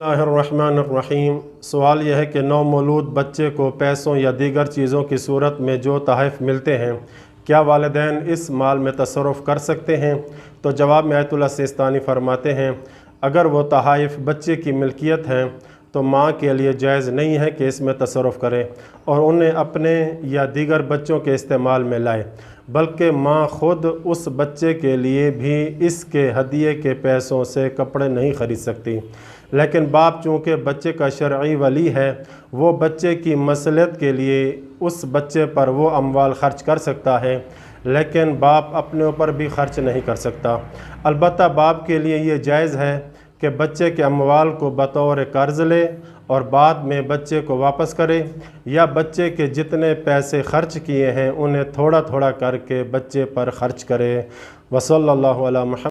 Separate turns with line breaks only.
बिस्मिल्लाहिर्रहमानिर्रहीम। सवाल यह है कि नवमौलूद बच्चे को पैसों या दीगर चीज़ों की सूरत में जो तोहफ़े मिलते हैं, क्या वालिदैन इस माल में तसर्रुफ़ कर सकते हैं? तो जवाब में आयतुल्लाह सिस्तानी फरमाते हैं, अगर वो तोहफ़े बच्चे की मिल्कियत हैं तो माँ के लिए जायज़ नहीं है कि इसमें तसर्रुफ़ करे और उन्हें अपने या दीगर बच्चों के इस्तेमाल में लाए, बल्कि माँ ख़ुद उस बच्चे के लिए भी इसके हदिये के पैसों से कपड़े नहीं ख़रीद सकती। लेकिन बाप चूँकि बच्चे का शरई वली है, वो बच्चे की मसलहत के लिए उस बच्चे पर वो अमवाल ख़र्च कर सकता है, लेकिन बाप अपने ऊपर भी ख़र्च नहीं कर सकता। अलबत्ता बाप के लिए ये जायज़ है कि बच्चे के अमवाल को बतौर कर्ज़ ले और बाद में बच्चे को वापस करे, या बच्चे के जितने पैसे ख़र्च किए हैं उन्हें थोड़ा थोड़ा करके बच्चे पर ख़र्च करे। वसल्लल्लाहु अला मुहम्मद।